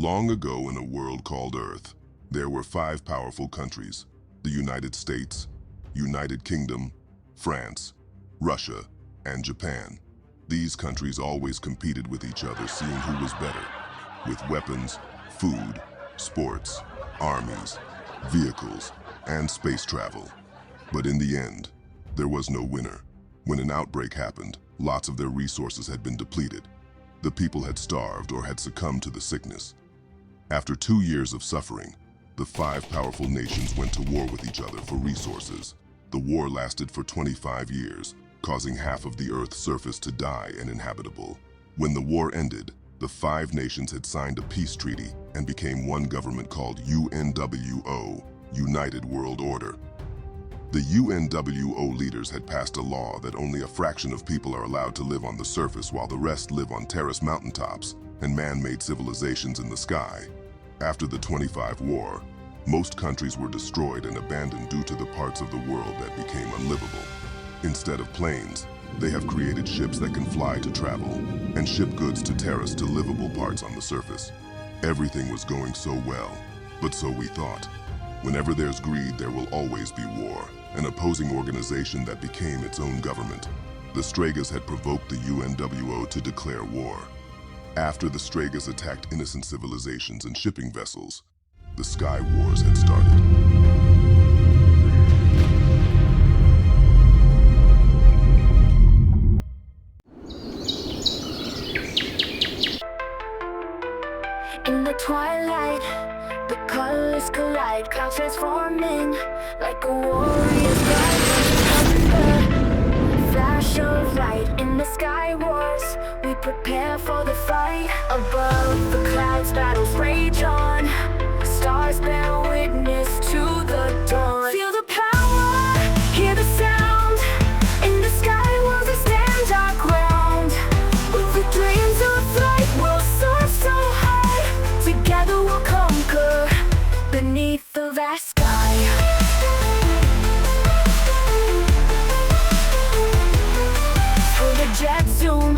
Long ago in a world called Earth, there were 5 powerful countries: the United States, United Kingdom, France, Russia, and Japan. These countries always competed with each other, seeing who was better, with weapons, food, sports, armies, vehicles, and space travel. But in the end, there was no winner. When an outbreak happened, lots of their resources had been depleted. The people had starved or had succumbed to the sickness. After 2 years of suffering, the 5 powerful nations went to war with each other for resources. The war lasted for 25 years, causing half of the Earth's surface to die uninhabitable. When the war ended, the 5 nations had signed a peace treaty and became one government called UNWO, United World Order. The UNWO leaders had passed a law that only a fraction of people are allowed to live on the surface while the rest live on terrace mountaintops and man-made civilizations in the sky. After the 25 war, most countries were destroyed and abandoned due to the parts of the world that became unlivable. Instead of planes, they have created ships that can fly to travel and ship goods to terrace to livable parts on the surface. Everything was going so well, but so we thought. Whenever there's greed, there will always be war, an opposing organization that became its own government. The Stragas had provoked the UNWO to declare war. After the Stragas attacked innocent civilizations and shipping vessels, the Sky Wars had started. In the twilight, the colors collide, clouds transforming like a warrior's guide. Flash of light in the sky wars, we prepare for the fight. Above the clouds, battles rage on. Stars bear witness to the dawn. Feel the power, hear the sound. In the sky wars, we stand our ground. With the dreams of flight, we'll soar so high. Together we'll conquer beneath the vast sky. Through the jet zoom,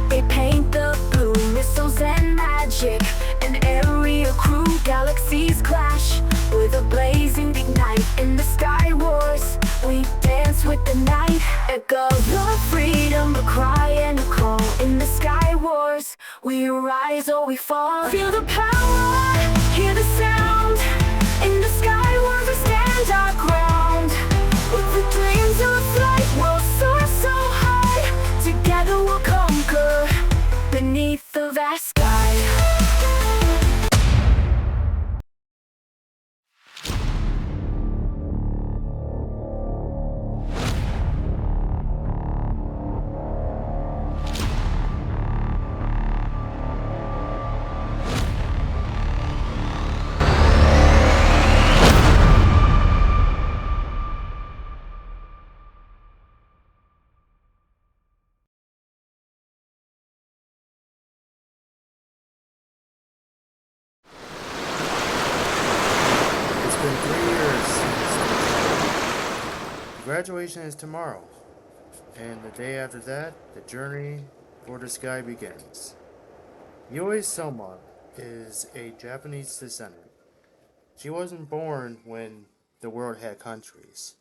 they paint the blue. Missiles and magic, an area crew. Galaxies clash with a blazing big night. In the Sky Wars, we dance with the night. Echoes of freedom, a cry and a call. In the Sky Wars, we rise or we fall. Feel the power, hear the sound. In the Sky Wars, we stand our ground. With the dreams of flight, we'll soar so high. Together we'll conquer beneath the vast sky. It's been 3 years since graduation is tomorrow, and the day after that, the journey for the sky begins. Yui Soma is a Japanese descendant. She wasn't born when the world had countries,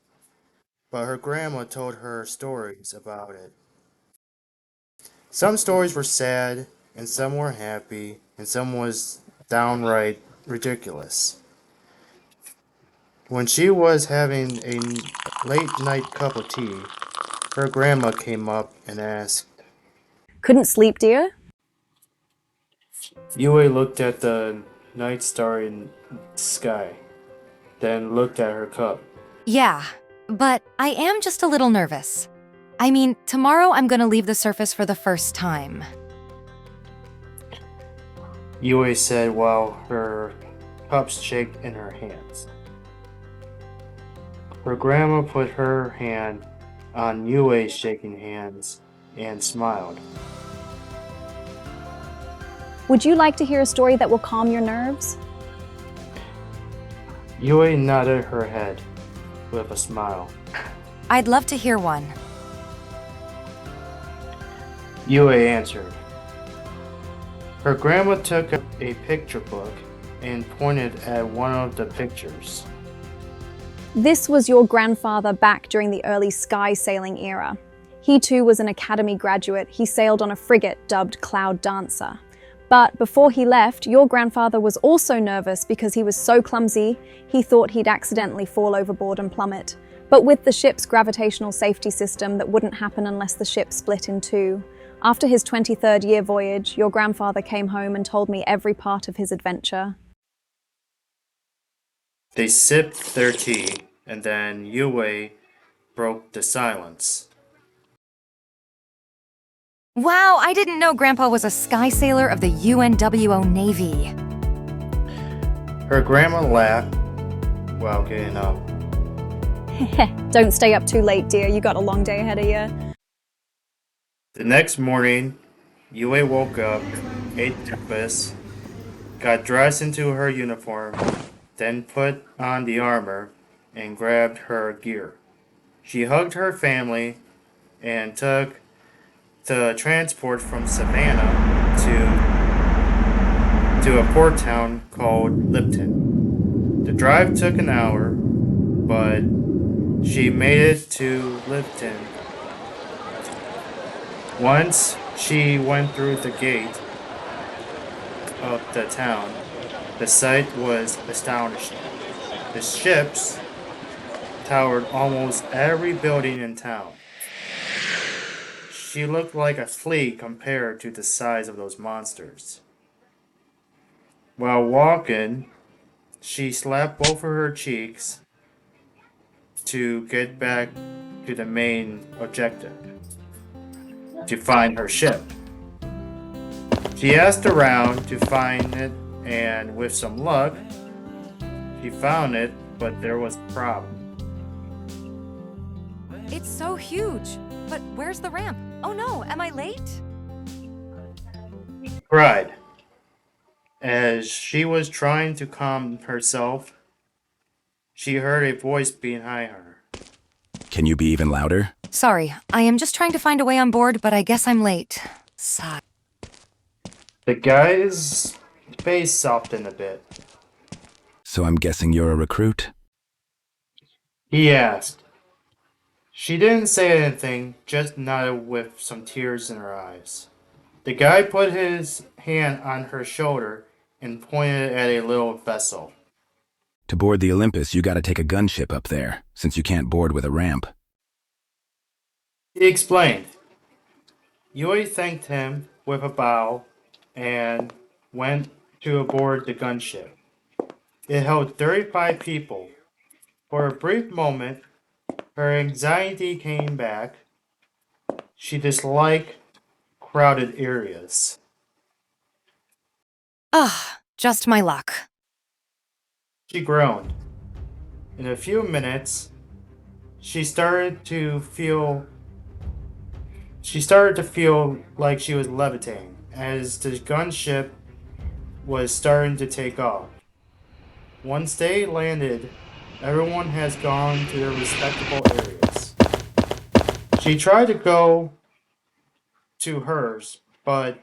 but her grandma told her stories about it. Some stories were sad, and some were happy, and some was downright ridiculous. When she was having a late night cup of tea, her grandma came up and asked. Couldn't sleep, dear? Yui looked at the night starry sky, then looked at her cup. Yeah, but I am just a little nervous. I mean, tomorrow I'm gonna leave the surface for the first time. Yui said while her cups shook in her hands. Her grandma put her hand on Yui's shaking hands and smiled. Would you like to hear a story that will calm your nerves? Yui nodded her head with a smile. I'd love to hear one. Yui answered. Her grandma took out a picture book and pointed at one of the pictures. This was your grandfather back during the early sky sailing era. He too was an academy graduate. He sailed on a frigate dubbed Cloud Dancer. But before he left, your grandfather was also nervous because he was so clumsy, he thought he'd accidentally fall overboard and plummet. But with the ship's gravitational safety system, that wouldn't happen unless the ship split in two. After his 23rd year voyage, your grandfather came home and told me every part of his adventure. They sipped their tea, and then Yue broke the silence. Wow, I didn't know Grandpa was a sky sailor of the UNWO Navy. Her grandma laughed while getting up. Don't stay up too late, dear. You got a long day ahead of you. The next morning, Yue woke up, ate breakfast, got dressed into her uniform, then put on the armor and grabbed her gear. She hugged her family and took the transport from Savannah to a port town called Lipton. The drive took an hour, but she made it to Lipton. Once she went through the gate of the town, the sight was astonishing. The ships towered almost every building in town. She looked like a flea compared to the size of those monsters. While walking, she slapped both of her cheeks to get back to the main objective, to find her ship. She asked around to find it, and with some luck, she found it, but there was a problem. It's so huge. But where's the ramp? Oh no, am I late? Cried. As she was trying to calm herself, she heard a voice behind her. Can you be even louder? Sorry, I am just trying to find a way on board, but I guess I'm late. Sigh. The guy's face softened a bit. So I'm guessing you're a recruit? He asked. She didn't say anything, just nodded with some tears in her eyes. The guy put his hand on her shoulder and pointed at a little vessel. To board the Olympus, you gotta take a gunship up there, since you can't board with a ramp. He explained. Yui thanked him with a bow and went to aboard the gunship. It held 35 people. For a brief moment, her anxiety came back. She disliked crowded areas. Just my luck. She groaned. In a few minutes, she started to feel like she was levitating as the gunship was starting to take off. Once they landed, everyone has gone to their respectable areas. She tried to go to hers, but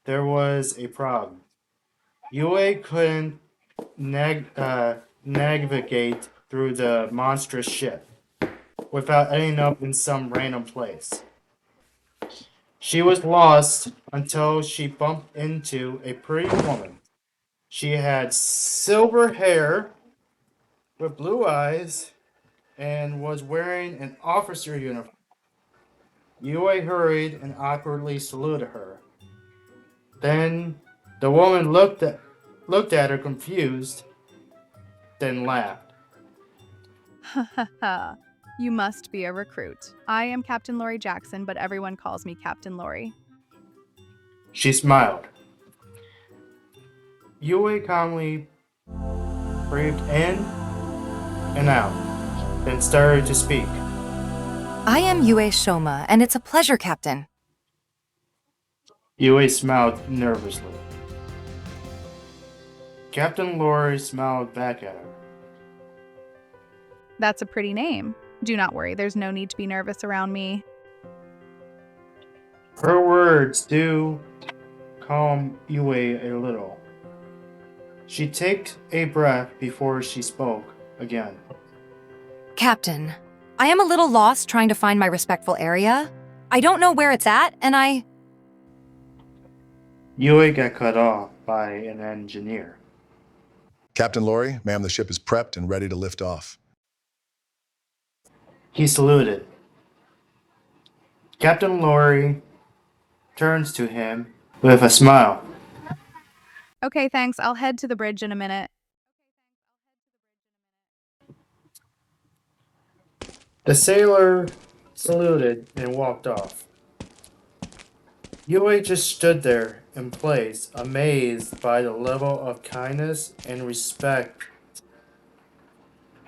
there was a problem. Yue couldn't navigate through the monstrous ship without ending up in some random place. She was lost until she bumped into a pretty woman. She had silver hair with blue eyes and was wearing an officer uniform. Yue hurried and awkwardly saluted her. Then the woman looked at her confused, then laughed. You must be a recruit. I am Captain Lori Jackson, but everyone calls me Captain Lori. She smiled. Yue calmly breathed in and out, then started to speak. I am Yue Shoma, and it's a pleasure, Captain. Yue smiled nervously. Captain Lori smiled back at her. That's a pretty name. Do not worry, there's no need to be nervous around me. Her words do calm Yue a little. She took a breath before she spoke again. Captain, I am a little lost trying to find my respectful area. I don't know where it's at, and Yue got cut off by an engineer. Captain Lori, ma'am, the ship is prepped and ready to lift off. He saluted. Captain Lori turns to him with a smile. Okay, thanks. I'll head to the bridge in a minute. The sailor saluted and walked off. Yue just stood there in place, amazed by the level of kindness and respect.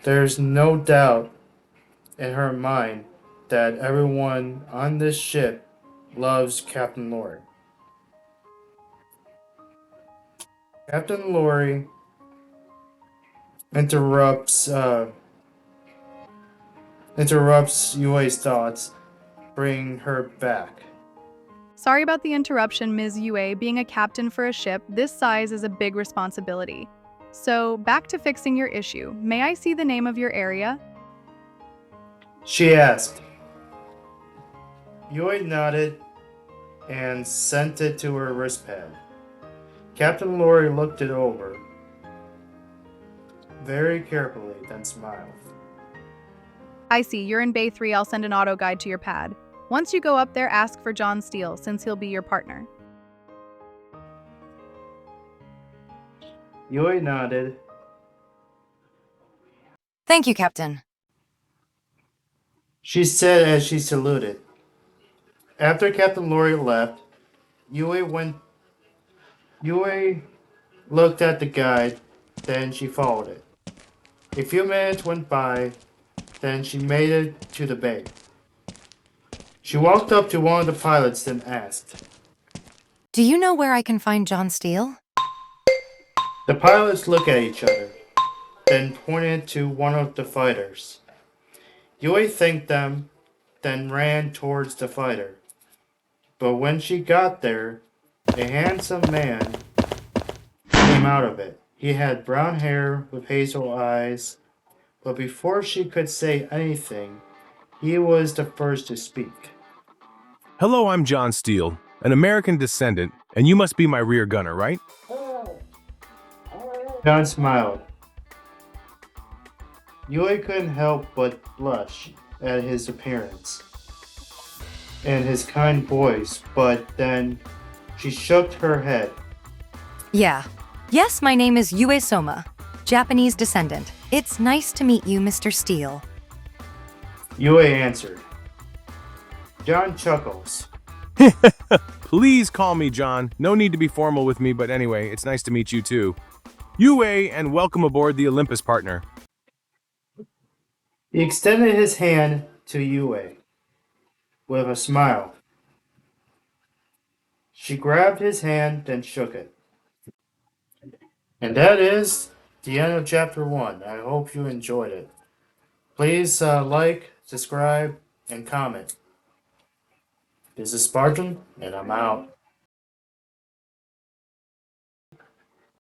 There's no doubt in her mind that everyone on this ship loves Captain Lori. Captain Lori interrupts Yue's thoughts, bring her back. Sorry about the interruption, Ms. Yue. Being a captain for a ship this size is a big responsibility. So, back to fixing your issue. May I see the name of your area? She asked. Yue nodded and sent it to her wristpad. Captain Lori looked it over very carefully, then smiled. I see. You're in Bay 3. I'll send an auto guide to your pad. Once you go up there, ask for John Steele, since he'll be your partner. Yue nodded. thank you, Captain. She said as she saluted. After Captain Lori left, Yue looked at the guide, then she followed it. A few minutes went by, then she made it to the bay. She walked up to one of the pilots and asked. Do you know where I can find John Steele? The pilots looked at each other, then pointed to one of the fighters. Yue thanked them, then ran towards the fighter. But when she got there, a handsome man came out of it. He had brown hair with hazel eyes, but before she could say anything, he was the first to speak. Hello, I'm John Steele, an American descendant, and you must be my rear gunner, right? John smiled. Yue couldn't help but blush at his appearance and his kind voice, but then she shook her head. Yeah. Yes, my name is Yue Soma, Japanese descendant. It's nice to meet you, Mr. Steele. Yue answered. John chuckles. Please call me John. No need to be formal with me, but anyway, it's nice to meet you too. Yue, and welcome aboard the Olympus, partner. He extended his hand to Yue with a smile. She grabbed his hand, then shook it. And that is the end of chapter 1. I hope you enjoyed it. Please like, subscribe, and comment. This is Spartan, and I'm out.